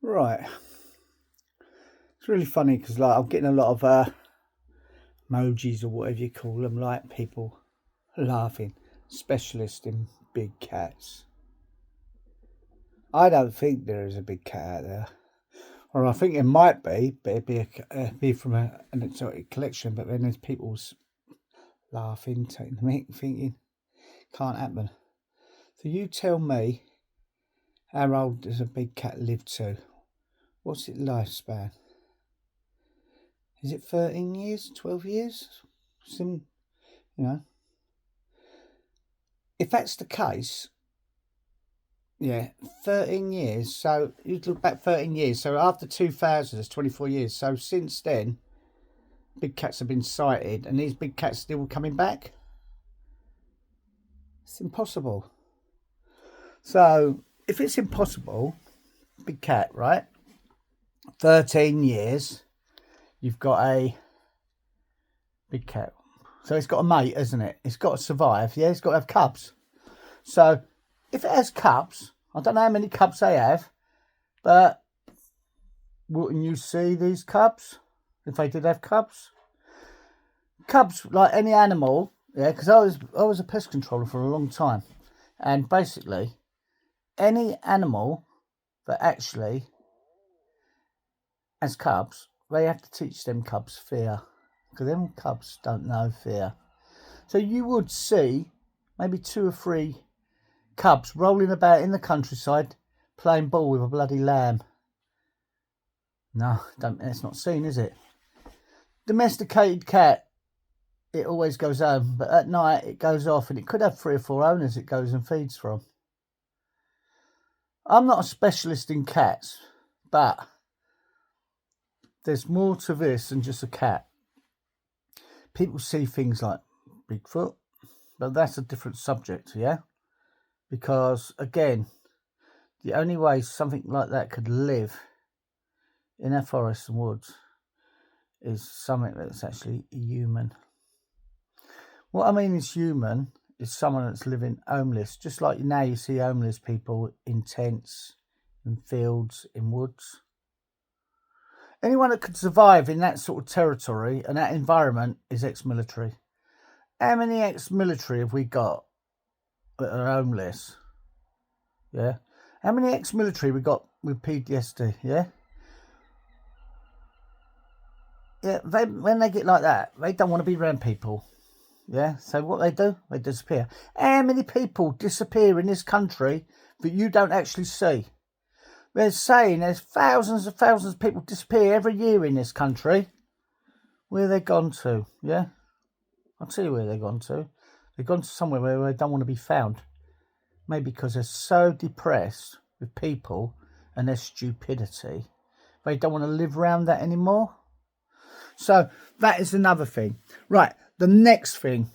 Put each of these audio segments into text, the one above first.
Right. It's really funny because like I'm getting a lot of emojis or whatever you call them, like people laughing. Specialist in big cats. I don't think there is a big cat out there. Or I think it might be, but it'd be from an exotic collection. But then there's people's laughing, taking the mic, thinking, can't happen. So you tell me, how old does a big cat live to? What's its lifespan? Is it 13 years, 12 years? Some, if that's the case, yeah, 13 years. So you look back 13 years. So after 2000, it's 24 years. So since then, big cats have been sighted, and these big cats still coming back. It's impossible. So if it's impossible, big cat, right? 13 years, you've got a big cat. So it's got a mate, isn't it? It's got to survive. Yeah, it's got to have cubs. So if it has cubs, I don't know how many cubs they have, but wouldn't you see these cubs if they did have cubs? Cubs, like any animal, yeah, because I was a pest controller for a long time, and basically any animal that actually has cubs, they have to teach them cubs fear, because them cubs don't know fear. So you would see maybe 2 or 3 cubs rolling about in the countryside playing ball with a bloody lamb. No, it's not seen, is it? Domesticated cat, it always goes home, but at night it goes off, and it could have 3 or 4 owners it goes and feeds from. I'm not a specialist in cats, but there's more to this than just a cat. People see things like Bigfoot, but that's a different subject, yeah? Because, again, the only way something like that could live in our forests and woods is something that's actually human. What I mean is human is someone that's living homeless, just like now you see homeless people in tents, in fields, in woods. Anyone that could survive in that sort of territory and that environment is ex-military. How many ex-military have we got that are homeless? Yeah. How many ex-military we got with PTSD? Yeah. Yeah. When they get like that, they don't want to be around people. Yeah. So what they do, they disappear. How many people disappear in this country that you don't actually see? They're saying there's thousands of people disappear every year in this country. Where they gone to? Yeah. I'll tell you where they've gone to. They've gone to somewhere where they don't want to be found. Maybe because they're so depressed with people and their stupidity, they don't want to live around that anymore. So that is another thing. Right, the next thing.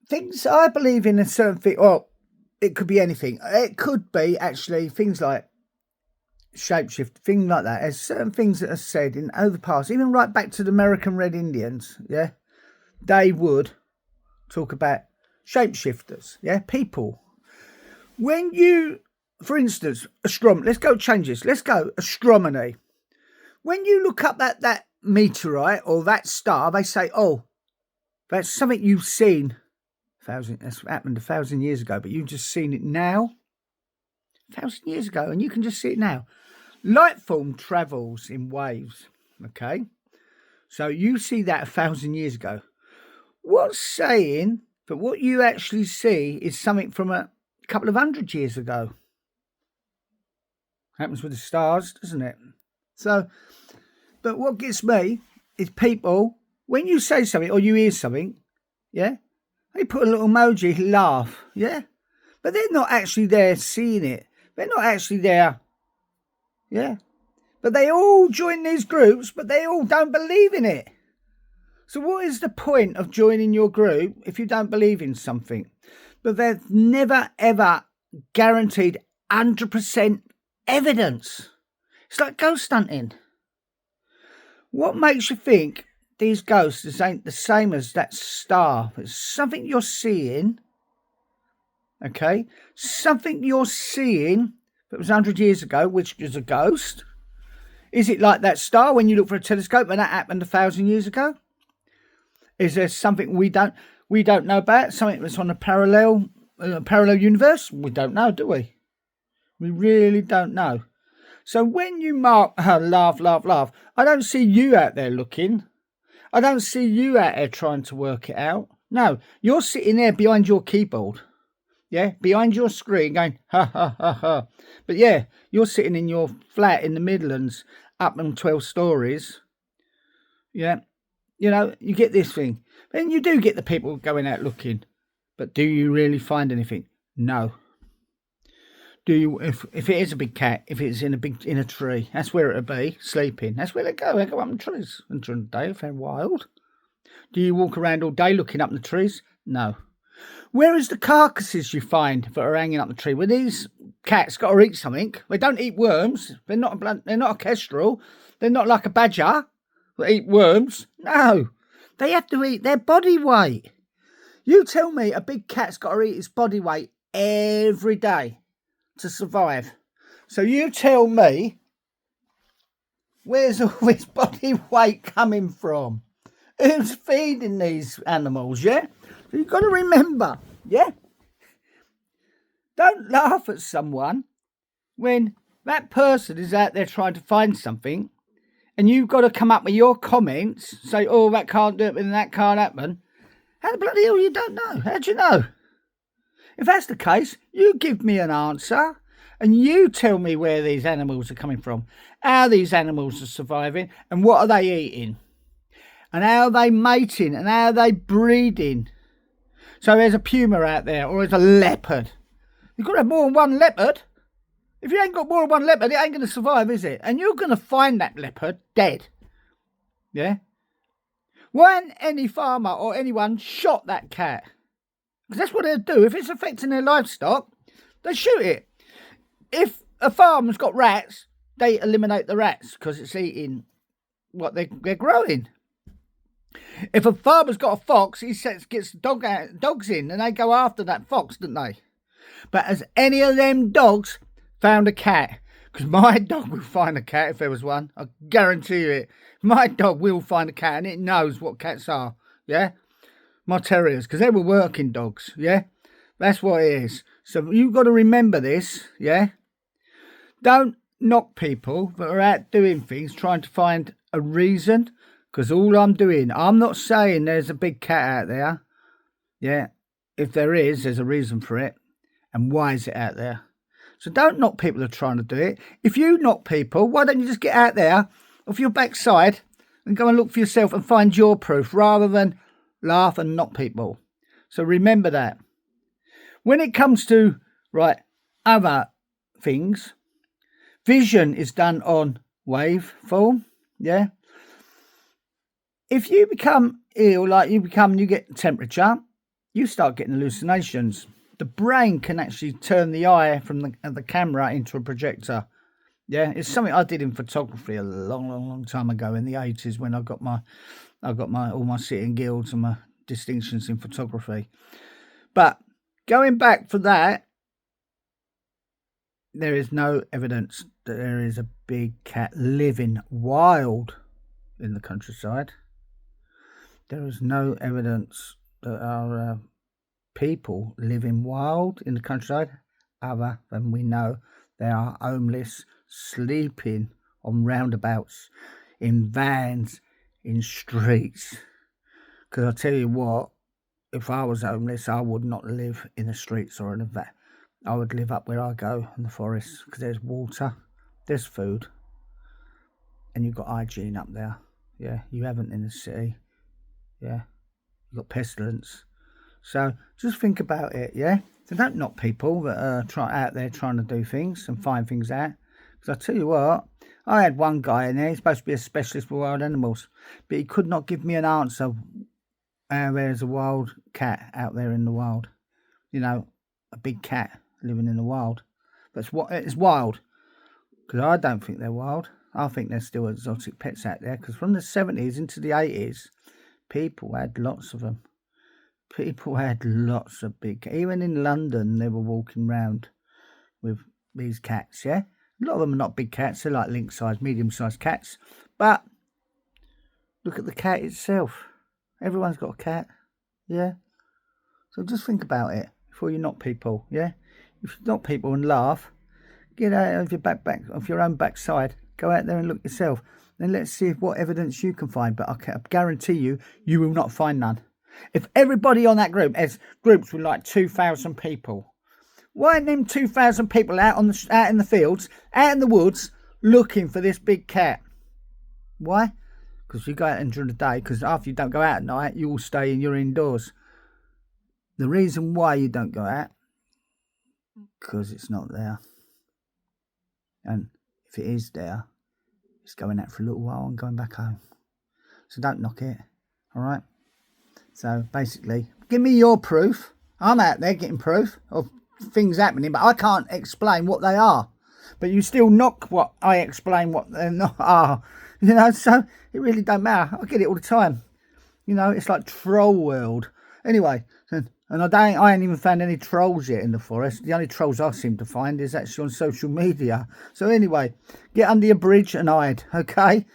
Things I believe in a certain thing, or it could be anything. It could be actually things like shapeshift, things like that. There's certain things that are said in over the past, even right back to the American Red Indians, yeah? They would talk about shapeshifters, yeah? People. When you, for instance, astronomy, let's go change this. Let's go astronomy. When you look up that meteorite or that star, they say, oh, that's something you've seen. That's happened 1,000 years ago, but you've just seen it now. 1,000 years ago, and you can just see it now. Light form travels in waves, okay? So you see that 1,000 years ago. What's saying that what you actually see is something from a couple of 100 years ago? Happens with the stars, doesn't it? So, but what gets me is people, when you say something or you hear something, yeah, they put a little emoji, laugh, yeah? But they're not actually there seeing it. They're not actually there, yeah? But they all join these groups, but they all don't believe in it. So what is the point of joining your group if you don't believe in something? But they've never, ever guaranteed 100% evidence. It's like ghost hunting. What makes you think these ghosts ain't the same as that star? It's something you're seeing, okay? Something you're seeing It was 100 years ago, which is a ghost. Is it like that star when you look for a telescope and that happened 1,000 years ago? Is there something we don't know about? Something that's on a parallel universe? We don't know, do we? We really don't know. So when you mark, laugh, I don't see you out there looking. I don't see you out there trying to work it out. No, you're sitting there behind your keyboard. Yeah, behind your screen going, ha, ha, ha, ha. But yeah, you're sitting in your flat in the Midlands, up on 12 stories. Yeah, you know, you get this thing. Then you do get the people going out looking. But do you really find anything? No. Do you, if it is a big cat, if it's in a tree, that's where it'll be, sleeping. That's where they go. They go up in trees during the day if they're wild. Do you walk around all day looking up in the trees? No. Where is the carcasses you find that are hanging up the tree? Well, these cats got to eat something. They don't eat worms. They're not a kestrel. They're not like a badger that eat worms. No. They have to eat their body weight. You tell me a big cat's got to eat its body weight every day to survive. So you tell me, where's all this body weight coming from? Who's feeding these animals, yeah? So you've got to remember, yeah? Don't laugh at someone when that person is out there trying to find something and you've got to come up with your comments, say, oh, that can't do it and that can't happen. How the bloody hell you don't know? How do you know? If that's the case, you give me an answer and you tell me where these animals are coming from, how these animals are surviving and what are they eating and how are they mating and how are they breeding. So there's a puma out there or there's a leopard. You've got to have more than one leopard. If you ain't got more than one leopard, it ain't going to survive, is it? And you're going to find that leopard dead. Yeah? Why ain't any farmer or anyone shot that cat? Because that's what they'll do. If it's affecting their livestock, they shoot it. If a farm's got rats, they eliminate the rats because it's eating what they're growing. If a farmer's got a fox, he gets dogs in and they go after that fox, don't they? But has any of them dogs found a cat? Because my dog will find a cat if there was one. I guarantee you it. My dog will find a cat and it knows what cats are. Yeah? My terriers, because they were working dogs. Yeah? That's what it is. So you've got to remember this. Yeah? Don't knock people that are out doing things, trying to find a reason. Because all I'm doing, I'm not saying there's a big cat out there. Yeah? If there is, there's a reason for it. And why is it out there? So don't knock people who are trying to do it. If you knock people, why don't you just get out there off your backside and go and look for yourself and find your proof rather than laugh and knock people. So remember that. When it comes to, right, other things, vision is done on waveform, yeah? If you become ill, like you get temperature, you start getting hallucinations. The brain can actually turn the eye from the camera into a projector. Yeah, it's something I did in photography a long time ago in the 80s when I got all my sitting guilds and my distinctions in photography. But going back for that, there is no evidence that there is a big cat living wild in the countryside. There is no evidence that our people living wild in the countryside, other than we know they are homeless, sleeping on roundabouts, in vans, in streets. Because I tell you what, if I was homeless, I would not live in the streets or in a van. I would live up where I go in the forest, because there's water, there's food, and you've got hygiene up there. Yeah, you haven't in the city. Yeah, you've got pestilence. So just think about it, yeah? So don't knock people that are out there trying to do things and find things out. Because I tell you what, I had one guy in there, he's supposed to be a specialist for wild animals, but he could not give me an answer how there's a wild cat out there in the wild. You know, a big cat living in the wild. But it's wild. Because I don't think they're wild. I think there's still exotic pets out there. Because from the 70s into the 80s, people had lots of them. People had lots of big... Even in London, they were walking around with these cats, yeah? A lot of them are not big cats. They're like Lynx-sized, medium-sized cats. But look at the cat itself. Everyone's got a cat, yeah? So just think about it before you knock people, yeah? If you knock people and laugh, get out of your own backside. Go out there and look yourself. Then let's see what evidence you can find. But I guarantee you, you will not find none. If everybody on that group has groups with like 2,000 people, why aren't them 2,000 people out in the fields, out in the woods, looking for this big cat? Why? Because you go out during the day. Because after you don't go out at night, you all stay in your indoors. The reason why you don't go out, because it's not there. And if it is there, it's going out for a little while and going back home. So don't knock it, all right? So basically, give me your proof. I'm out there getting proof of things happening, but I can't explain what they are. But you still knock what I explain what they are. You know, so it really don't matter. I get it all the time. You know, it's like troll world. Anyway, and I ain't even found any trolls yet in the forest. The only trolls I seem to find is actually on social media. So anyway, get under your bridge and hide, okay?